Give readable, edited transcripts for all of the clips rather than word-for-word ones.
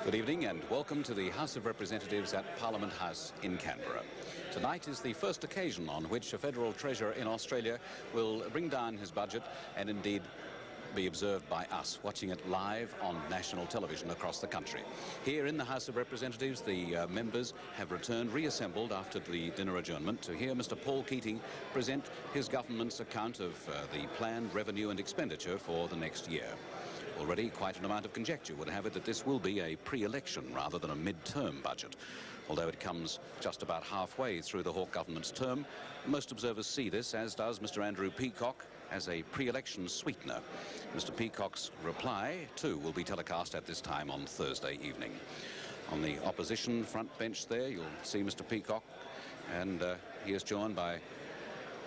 Good evening and welcome to the House of Representatives at Parliament House in Canberra. Tonight is the first occasion on which a federal treasurer in Australia will bring down his budget and indeed be observed by us, watching it live on national television across the country. Here in the House of Representatives, the members have returned, reassembled after the dinner adjournment to hear Mr. Paul Keating present his government's account of the planned revenue and expenditure for the next year. Already quite an amount of conjecture would have it that this will be a pre-election rather than a mid-term budget. Although it comes just about halfway through the Hawke government's term, most observers see this, as does Mr. Andrew Peacock, as a pre-election sweetener. Mr. Peacock's reply, too, will be telecast at this time on Thursday evening. On the opposition front bench there, you'll see Mr. Peacock, and he is joined by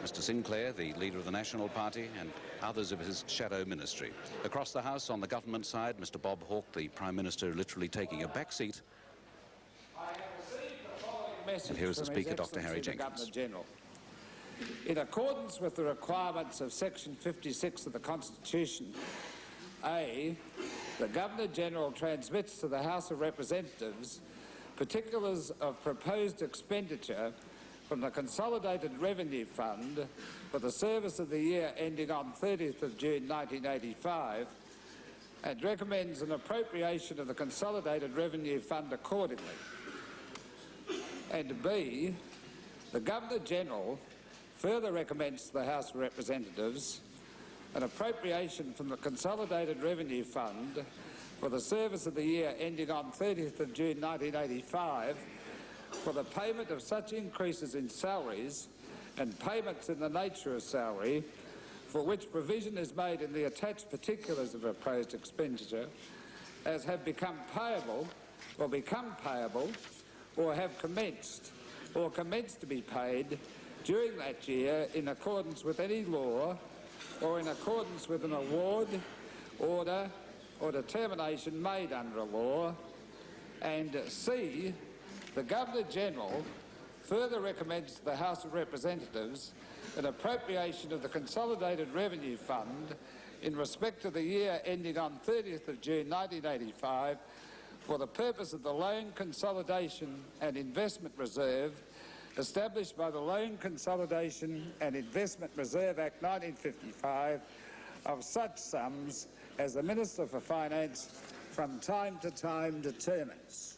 Mr. Sinclair, the leader of the National Party, and others of his shadow ministry. Across the House, on the government side, Mr. Bob Hawke, the Prime Minister, literally taking a back seat. And here is the Speaker, Dr. Harry Jenkins. In accordance with the requirements of Section 56 of the Constitution, A, the Governor-General transmits to the House of Representatives particulars of proposed expenditure from the Consolidated Revenue Fund for the service of the year ending on 30th of June 1985 and recommends an appropriation of the Consolidated Revenue Fund accordingly. And B, the Governor-General further recommends to the House of Representatives an appropriation from the Consolidated Revenue Fund for the service of the year ending on 30th of June 1985 for the payment of such increases in salaries and payments in the nature of salary for which provision is made in the attached particulars of proposed expenditure as have become payable or have commenced or commenced to be paid during that year in accordance with any law or in accordance with an award, order or determination made under a law. And C, the Governor-General further recommends to the House of Representatives an appropriation of the Consolidated Revenue Fund in respect to the year ending on 30th of June 1985 for the purpose of the Loan Consolidation and Investment Reserve established by the Loan Consolidation and Investment Reserve Act 1955 of such sums as the Minister for Finance from time to time determines.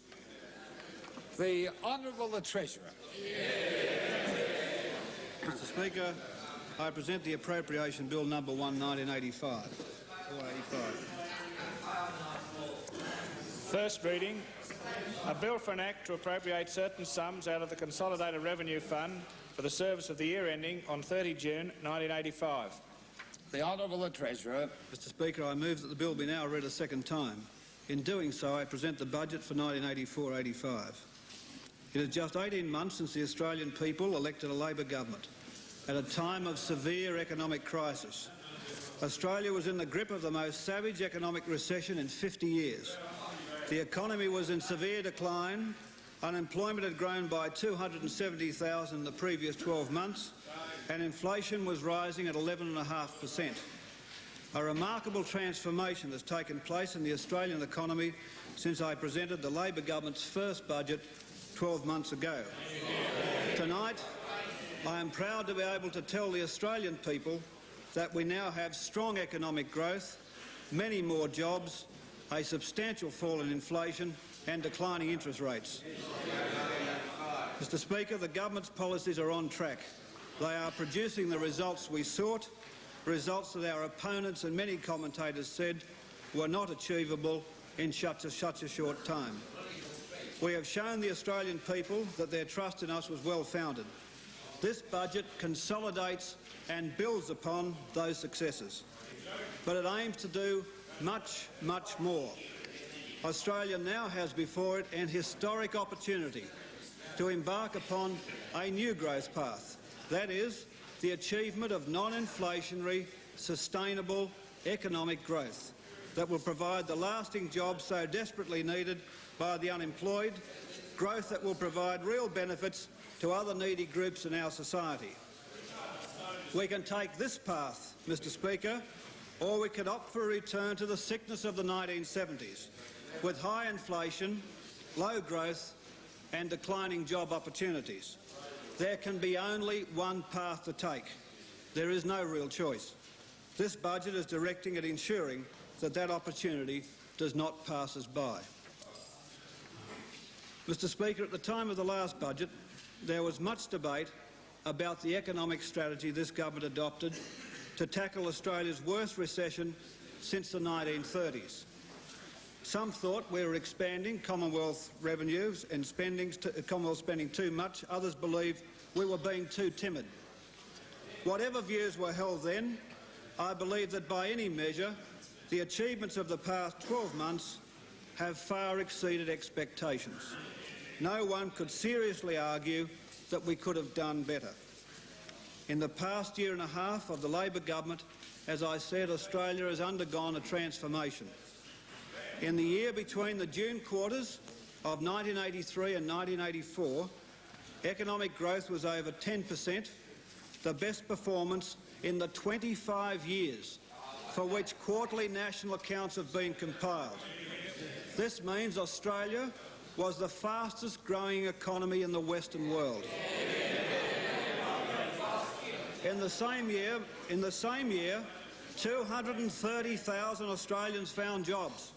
The Honourable the Treasurer. Mr. Speaker, I present the Appropriation Bill number 1, 1985. First reading, a bill for an act to appropriate certain sums out of the Consolidated Revenue Fund for the service of the year ending on 30 June 1985. The Honourable the Treasurer. Mr. Speaker, I move that the bill be now read a second time. In doing so, I present the budget for 1984-85. It is just 18 months since the Australian people elected a Labor government at a time of severe economic crisis. Australia was in the grip of the most savage economic recession in 50 years. The economy was in severe decline, unemployment had grown by 270,000 in the previous 12 months, and inflation was rising at 11.5%. A remarkable transformation has taken place in the Australian economy since I presented the Labor government's first budget 12 months ago. Tonight, I am proud to be able to tell the Australian people that we now have strong economic growth, many more jobs, a substantial fall in inflation and declining interest rates. Mr. Speaker, the government's policies are on track. They are producing the results we sought, results that our opponents and many commentators said were not achievable in such a short time. We have shown the Australian people that their trust in us was well-founded. This budget consolidates and builds upon those successes, but it aims to do much, much more. Australia now has before it an historic opportunity to embark upon a new growth path, that is, the achievement of non-inflationary, sustainable economic growth that will provide the lasting jobs so desperately needed by the unemployed, growth that will provide real benefits to other needy groups in our society. We can take this path, Mr. Speaker, or we can opt for a return to the sickness of the 1970s, with high inflation, low growth and declining job opportunities. There can be only one path to take. There is no real choice. This budget is directing at ensuring that that opportunity does not pass us by. Mr Speaker, at the time of the last budget, there was much debate about the economic strategy this government adopted to tackle Australia's worst recession since the 1930s. Some thought we were expanding Commonwealth revenues and Commonwealth spending too much. Others believed we were being too timid. Whatever views were held then, I believe that by any measure, the achievements of the past 12 months have far exceeded expectations. No one could seriously argue that we could have done better. In the past year and a half of the Labor government, as I said, Australia has undergone a transformation. In the year between the June quarters of 1983 and 1984, economic growth was over 10%, the best performance in the 25 years for which quarterly national accounts have been compiled. This means Australia was the fastest growing economy in the Western world. In the same year, 230,000 Australians found jobs,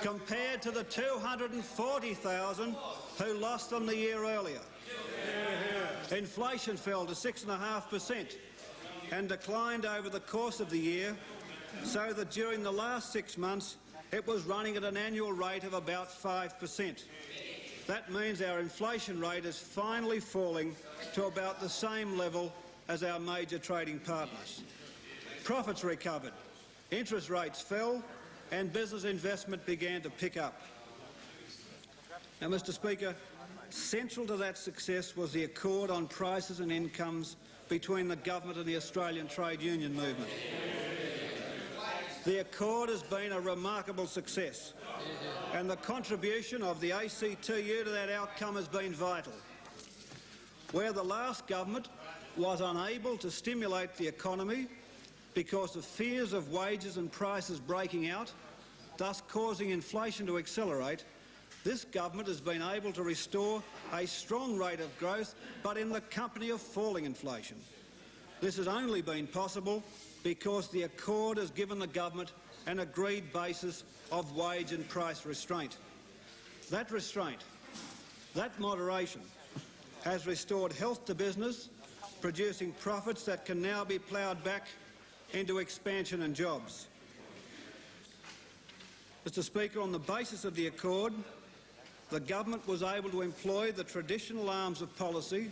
compared to the 240,000 who lost them the year earlier. Inflation fell to 6.5% and declined over the course of the year, so that during the last 6 months it was running at an annual rate of about 5%. That means our inflation rate is finally falling to about the same level as our major trading partners. Profits recovered, interest rates fell and business investment began to pick up. Now, Mr Speaker, central to that success was the accord on prices and incomes between the government and the Australian trade union movement. The accord has been a remarkable success, and the contribution of the ACTU to that outcome has been vital. Where the last government was unable to stimulate the economy because of fears of wages and prices breaking out, thus causing inflation to accelerate, this government has been able to restore a strong rate of growth, but in the company of falling inflation. This has only been possible because the accord has given the government an agreed basis of wage and price restraint. That restraint, that moderation, has restored health to business, producing profits that can now be ploughed back into expansion and jobs. Mr Speaker, on the basis of the accord, the government was able to employ the traditional arms of policy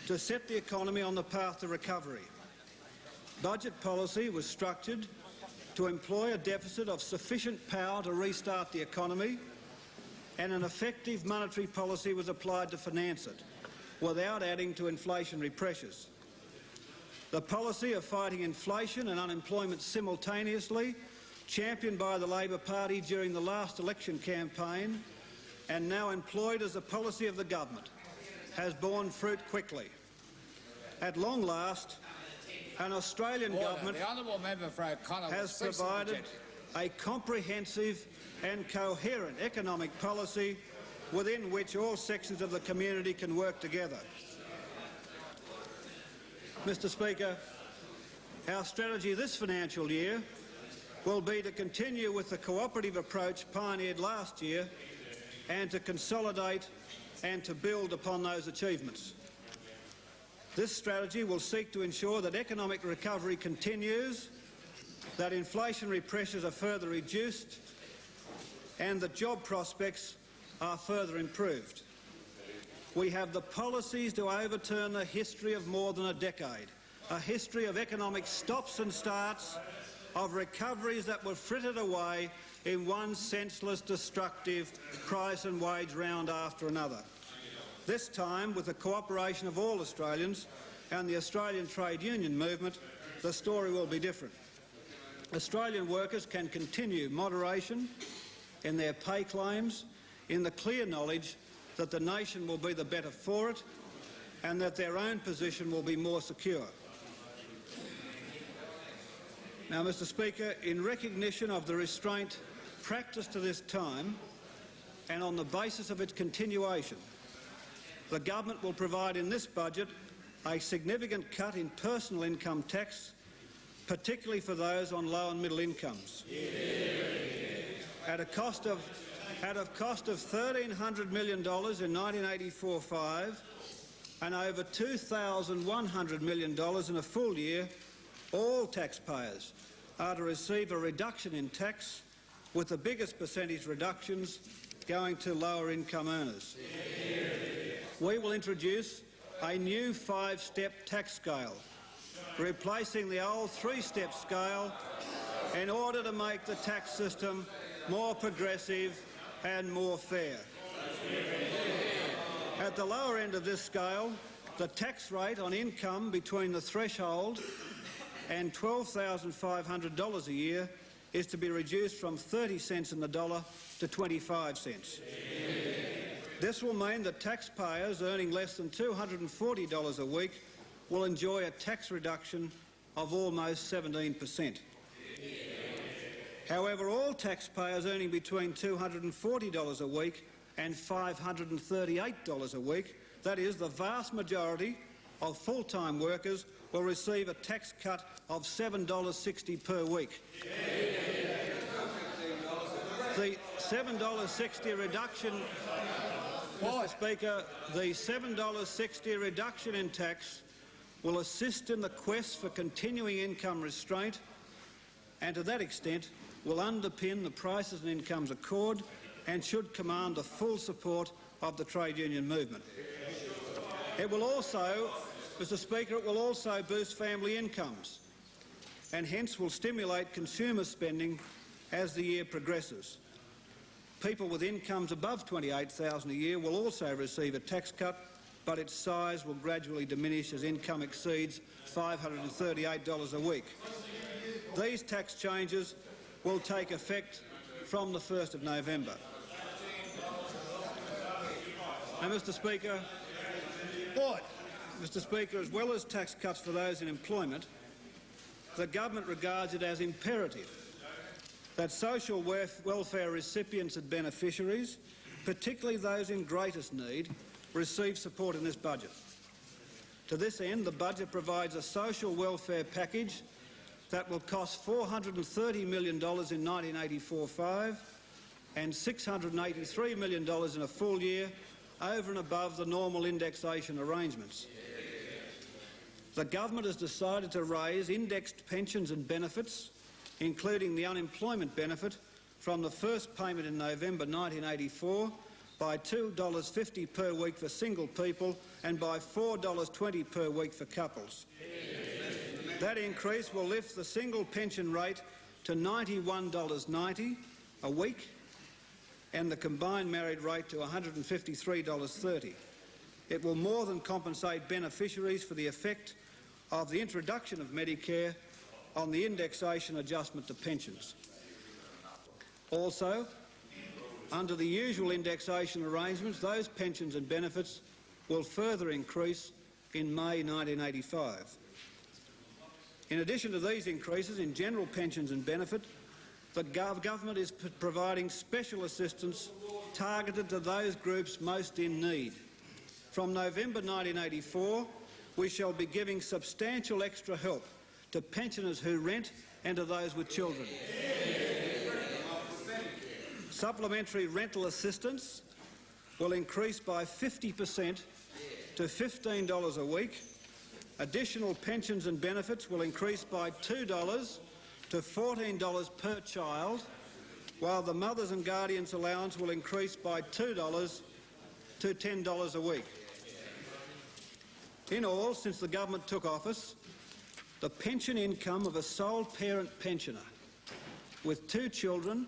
to set the economy on the path to recovery. Budget policy was structured to employ a deficit of sufficient power to restart the economy, and an effective monetary policy was applied to finance it, without adding to inflationary pressures. The policy of fighting inflation and unemployment simultaneously, championed by the Labor Party during the last election campaign and now employed as a policy of the government, has borne fruit quickly. At long last, an Australian government has provided a comprehensive and coherent economic policy within which all sections of the community can work together. Mr Speaker, our strategy this financial year will be to continue with the cooperative approach pioneered last year and to consolidate and to build upon those achievements. This strategy will seek to ensure that economic recovery continues, that inflationary pressures are further reduced and that job prospects are further improved. We have the policies to overturn the history of more than a decade, a history of economic stops and starts, of recoveries that were frittered away in one senseless, destructive price and wage round after another. This time, with the cooperation of all Australians and the Australian trade union movement, the story will be different. Australian workers can continue moderation in their pay claims in the clear knowledge that the nation will be the better for it and that their own position will be more secure. Now, Mr Speaker, in recognition of the restraint practice to this time and on the basis of its continuation, the government will provide in this budget a significant cut in personal income tax, particularly for those on low and middle incomes. At a cost of $1,300 million in 1984-5 and over $2,100 million in a full year, all taxpayers are to receive a reduction in tax, with the biggest percentage reductions going to lower income earners. We will introduce a new 5-step tax scale, replacing the old 3-step scale, in order to make the tax system more progressive and more fair. At the lower end of this scale, the tax rate on income between the threshold and $12,500 a year is to be reduced from 30 cents in the dollar to 25 cents. This will mean that taxpayers earning less than $240 a week will enjoy a tax reduction of almost 17%. However, all taxpayers earning between $240 a week and $538 a week, that is, the vast majority of full-time workers, will receive a tax cut of $7.60 per week. The $7.60 reduction, Mr. Speaker, the $7.60 reduction in tax will assist in the quest for continuing income restraint, and to that extent will underpin the Prices and Incomes Accord and should command the full support of the trade union movement. It will also, Mr. Speaker, it will also boost family incomes and hence will stimulate consumer spending as the year progresses. People with incomes above $28,000 a year will also receive a tax cut, but its size will gradually diminish as income exceeds $538 a week. These tax changes will take effect from the 1st of November. Now, Mr. Speaker, as well as tax cuts for those in employment, the government regards it as imperative that social welfare recipients and beneficiaries, particularly those in greatest need, receive support in this budget. To this end, the budget provides a social welfare package that will cost $430 million in 1984-5 and $683 million in a full year, over and above the normal indexation arrangements. The government has decided to raise indexed pensions and benefits, including the unemployment benefit, from the first payment in November 1984 by $2.50 per week for single people and by $4.20 per week for couples. That increase will lift the single pension rate to $91.90 a week and the combined married rate to $153.30. It will more than compensate beneficiaries for the effect of the introduction of Medicare on the indexation adjustment to pensions. Also, under the usual indexation arrangements, those pensions and benefits will further increase in May 1985. In addition to these increases in general pensions and benefit, the government is providing special assistance targeted to those groups most in need. From November 1984, we shall be giving substantial extra help to pensioners who rent and to those with children. Supplementary rental assistance will increase by 50% to $15 a week. Additional pensions and benefits will increase by $2 to $14 per child, while the Mothers and Guardians allowance will increase by $2 to $10 a week. In all, since the government took office, the pension income of a sole parent pensioner with 2 children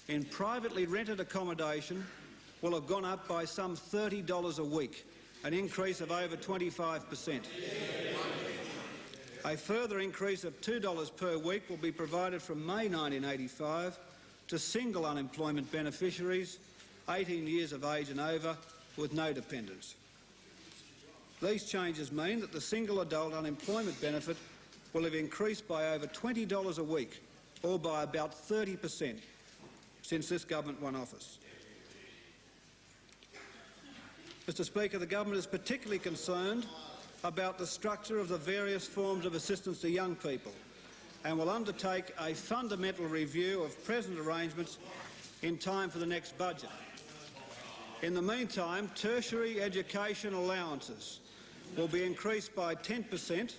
in privately rented accommodation will have gone up by some $30 a week, an increase of over 25%. A further increase of $2 per week will be provided from May 1985 to single unemployment beneficiaries 18 years of age and over with no dependents. These changes mean that the single adult unemployment benefit will have increased by over $20 a week, or by about 30%, since this government won office. Mr Speaker, the government is particularly concerned about the structure of the various forms of assistance to young people and will undertake a fundamental review of present arrangements in time for the next budget. In the meantime, tertiary education allowances will be increased by 10%,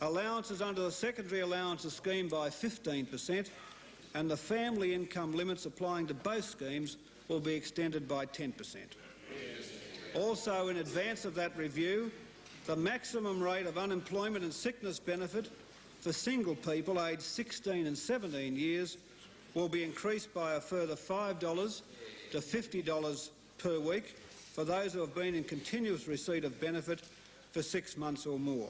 allowances under the secondary allowances scheme by 15%, and the family income limits applying to both schemes will be extended by 10%. Also, in advance of that review, the maximum rate of unemployment and sickness benefit for single people aged 16 and 17 years will be increased by a further $5 to $50 per week for those who have been in continuous receipt of benefit for 6 months or more.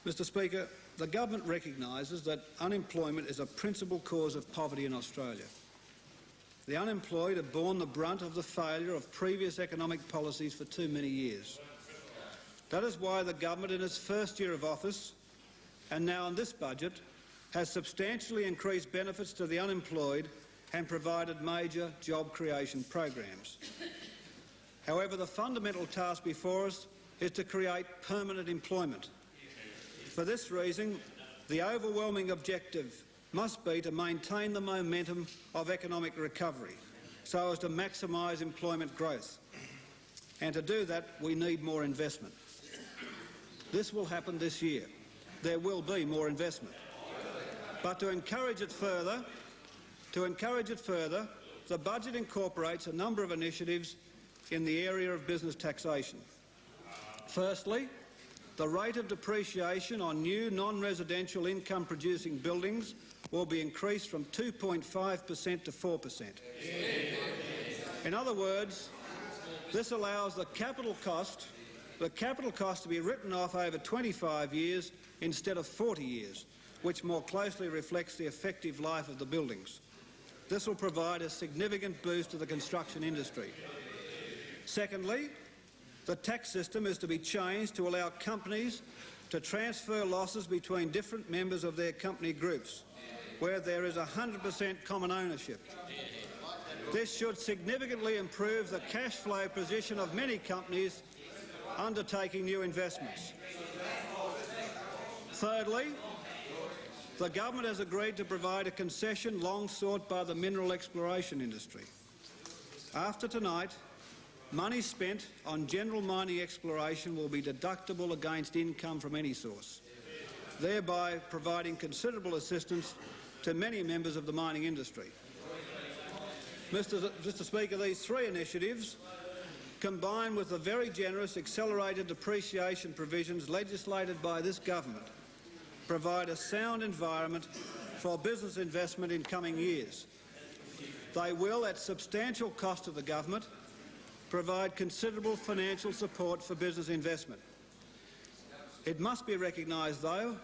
Mr Speaker, the government recognises that unemployment is a principal cause of poverty in Australia. The unemployed have borne the brunt of the failure of previous economic policies for too many years. That is why the government in its first year of office, and now in this budget, has substantially increased benefits to the unemployed and provided major job creation programs. However, the fundamental task before us is to create permanent employment. For this reason, the overwhelming objective must be to maintain the momentum of economic recovery so as to maximise employment growth. And to do that, we need more investment. This will happen this year. There will be more investment. But to encourage it further, the budget incorporates a number of initiatives in the area of business taxation. Firstly, the rate of depreciation on new non-residential income-producing buildings will be increased from 2.5% to 4%. In other words, this allows the capital cost to be written off over 25 years instead of 40 years, which more closely reflects the effective life of the buildings. This will provide a significant boost to the construction industry. Secondly, the tax system is to be changed to allow companies to transfer losses between different members of their company groups, where there is 100% common ownership. This should significantly improve the cash flow position of many companies undertaking new investments. Thirdly, the government has agreed to provide a concession long sought by the mineral exploration industry. After tonight, money spent on general mining exploration will be deductible against income from any source, thereby providing considerable assistance to many members of the mining industry. Mr Speaker, these three initiatives, combined with the very generous accelerated depreciation provisions legislated by this government, provide a sound environment for business investment in coming years. They will, at substantial cost to the government, provide considerable financial support for business investment. It must be recognised, though,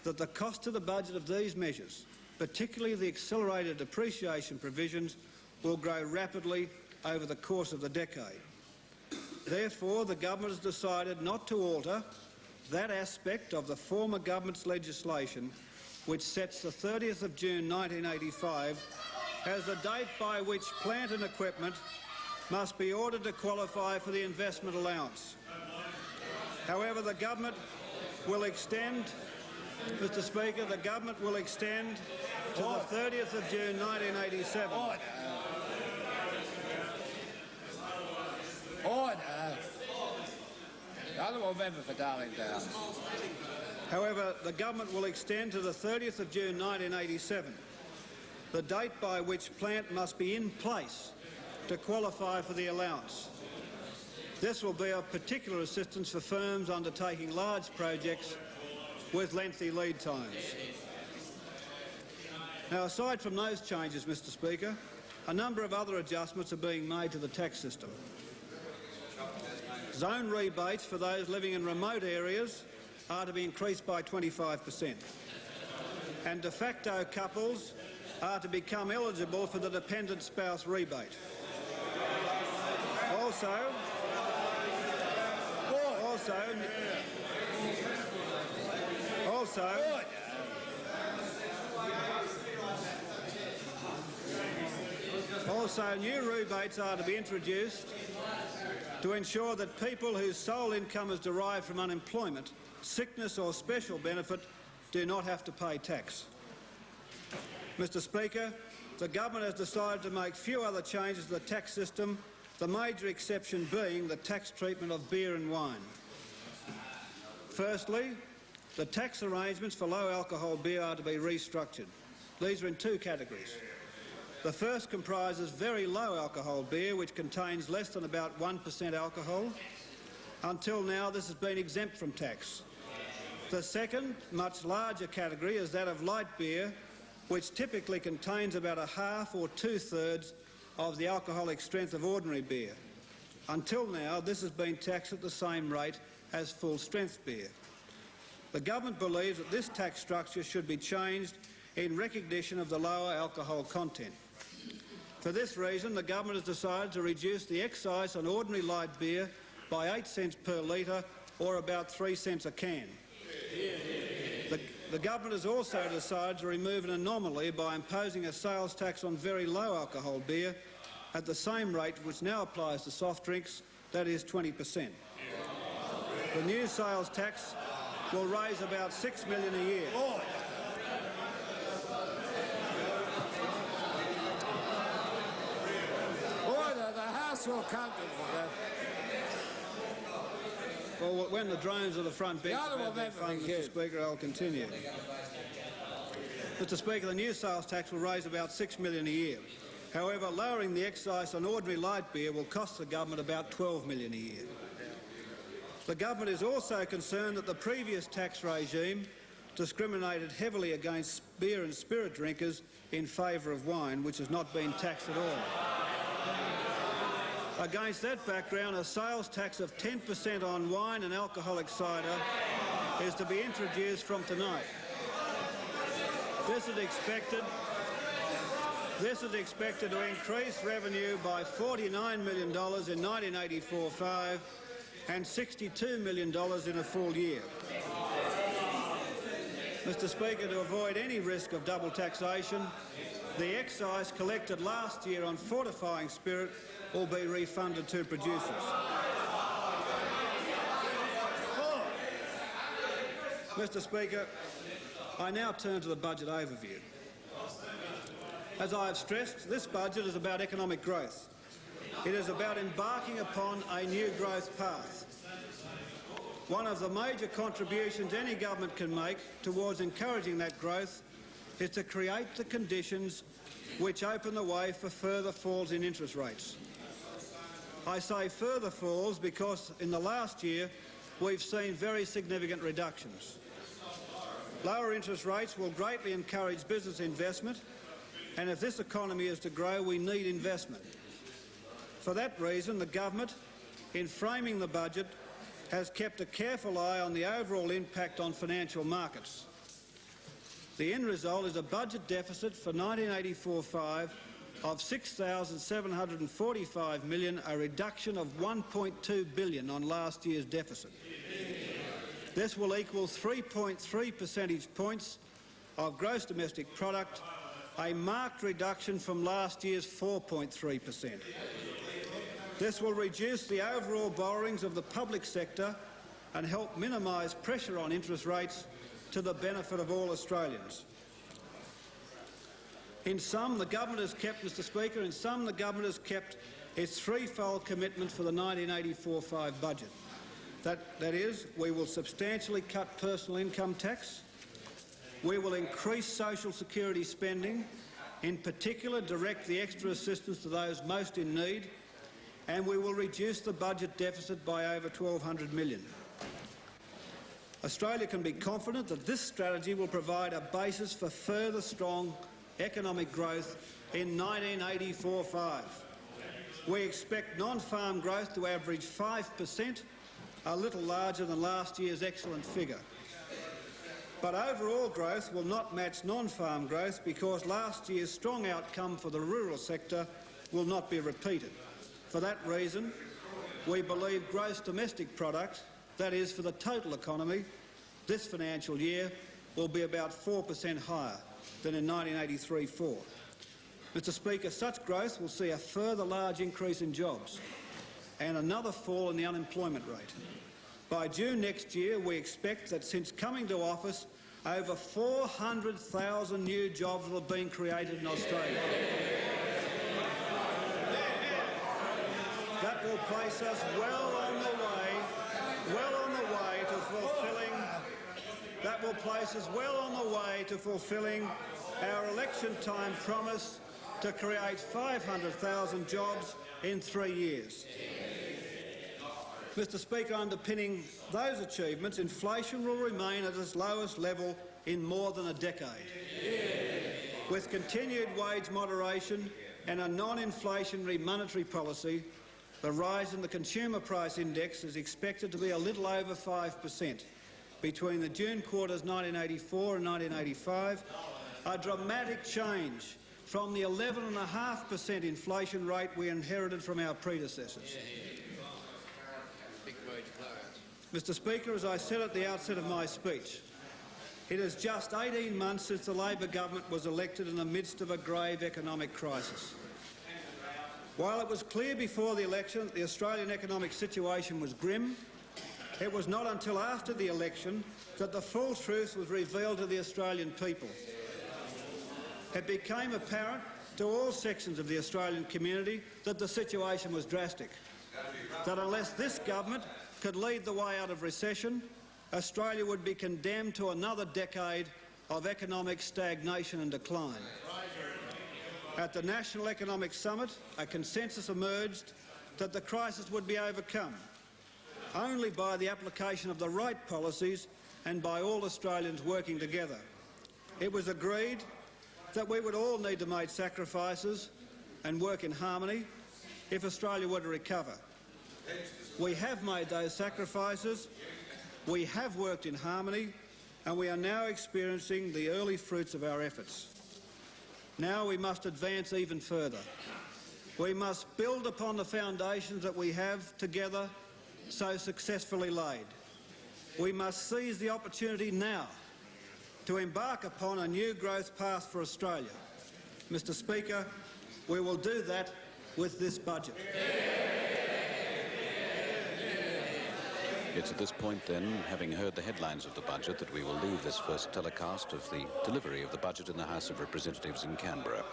that the cost to the budget of these measures, particularly the accelerated depreciation provisions, will grow rapidly over the course of the decade. Therefore, the government has decided not to alter that aspect of the former government's legislation which sets the 30th of June 1985 as the date by which plant and equipment must be ordered to qualify for the investment allowance. However, the government will extend, Mr Speaker, the government will extend to the 30th of June 1987. Order. The honourable member for Darling Downs. However, the government will extend to the 30th of June 1987, the date by which plant must be in place to qualify for the allowance. This will be of particular assistance for firms undertaking large projects with lengthy lead times. Now, aside from those changes, Mr Speaker, a number of other adjustments are being made to the tax system. Zone rebates for those living in remote areas are to be increased by 25%, and de facto couples are to become eligible for the dependent spouse rebate. Also, Also, new rebates are to be introduced to ensure that people whose sole income is derived from unemployment, sickness or special benefit do not have to pay tax. Mr Speaker, the government has decided to make few other changes to the tax system, the major exception being the tax treatment of beer and wine. Firstly, the tax arrangements for low-alcohol beer are to be restructured. These are in two categories. The first comprises very low-alcohol beer, which contains less than about 1% alcohol. Until now, this has been exempt from tax. The second, much larger category is that of light beer, which typically contains about a half or two-thirds of the alcoholic strength of ordinary beer. Until now, this has been taxed at the same rate as full-strength beer. The government believes that this tax structure should be changed in recognition of the lower alcohol content. For this reason, the government has decided to reduce the excise on ordinary light beer by 8 cents per litre, or about 3 cents a can. The government has also decided to remove an anomaly by imposing a sales tax on very low alcohol beer at the same rate which now applies to soft drinks, that is 20%. The new sales tax will raise about $6 million a year. Order, the House will come to order. Well, when the drones of the front bench have their fun, Mr Speaker, I'll continue. Mr Speaker, the new sales tax will raise about $6 million a year. However, lowering the excise on ordinary light beer will cost the government about $12 million a year. The government is also concerned that the previous tax regime discriminated heavily against beer and spirit drinkers in favour of wine, which has not been taxed at all. Against that background, a sales tax of 10% on wine and alcoholic cider is to be introduced from tonight. This is expected to increase revenue by $49 million in 1984-5 and $62 million in a full year. Mr Speaker, to avoid any risk of double taxation, the excise collected last year on fortifying spirit will be refunded to producers. Mr Speaker, I now turn to the budget overview. As I have stressed, this budget is about economic growth. It is about embarking upon a new growth path. One of the major contributions any government can make towards encouraging that growth is to create the conditions which open the way for further falls in interest rates. I say further falls because in the last year we've seen very significant reductions. Lower interest rates will greatly encourage business investment, and if this economy is to grow, we need investment. For that reason, the government, in framing the budget, has kept a careful eye on the overall impact on financial markets. The end result is a budget deficit for 1984-5 of $6,745 million, a reduction of $1.2 billion on last year's deficit. This will equal 3.3 percentage points of gross domestic product, a marked reduction from last year's 4.3%. This will reduce the overall borrowings of the public sector and help minimise pressure on interest rates to the benefit of all Australians. In sum, the government has kept, Mr Speaker, its threefold commitment for the 1984-5 budget. That is, we will substantially cut personal income tax, we will increase social security spending, in particular direct the extra assistance to those most in need, and we will reduce the budget deficit by over $1,200 million. Australia can be confident that this strategy will provide a basis for further strong economic growth in 1984-5. We expect non-farm growth to average 5%, a little larger than last year's excellent figure. But overall growth will not match non-farm growth because last year's strong outcome for the rural sector will not be repeated. For that reason, we believe gross domestic product, that is for the total economy, this financial year will be about 4% higher than in 1983-4. Mr Speaker, such growth will see a further large increase in jobs and another fall in the unemployment rate. By June next year, we expect that since coming to office, over 400,000 new jobs will have been created in Australia. That will place us well on the way to fulfilling our election time promise to create 500,000 jobs in 3 years. Mr Speaker, underpinning those achievements, inflation will remain at its lowest level in more than a decade. With continued wage moderation and a non-inflationary monetary policy, the rise in the Consumer Price Index is expected to be a little over 5% between the June quarters 1984 and 1985, a dramatic change from the 11.5% inflation rate we inherited from our predecessors. Mr Speaker, as I said at the outset of my speech, it is just 18 months since the Labor government was elected in the midst of a grave economic crisis. While it was clear before the election that the Australian economic situation was grim, it was not until after the election that the full truth was revealed to the Australian people. It became apparent to all sections of the Australian community that the situation was drastic, that unless this government could lead the way out of recession, Australia would be condemned to another decade of economic stagnation and decline. At the National Economic Summit, a consensus emerged that the crisis would be overcome only by the application of the right policies and by all Australians working together. It was agreed that we would all need to make sacrifices and work in harmony if Australia were to recover. We have made those sacrifices, we have worked in harmony, and we are now experiencing the early fruits of our efforts. Now we must advance even further. We must build upon the foundations that we have together so successfully laid. We must seize the opportunity now to embark upon a new growth path for Australia. Mr Speaker, we will do that with this budget. It's at this point then, having heard the headlines of the budget, that we will leave this first telecast of the delivery of the budget in the House of Representatives in Canberra.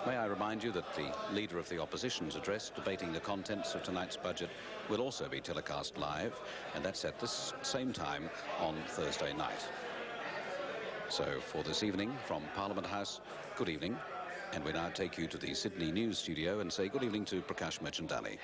May I remind you that the Leader of the Opposition's address debating the contents of tonight's budget will also be telecast live, and that's at this same time on Thursday night. So for this evening from Parliament House, good evening, and we now take you to the Sydney News Studio and say good evening to Prakash Merchandani.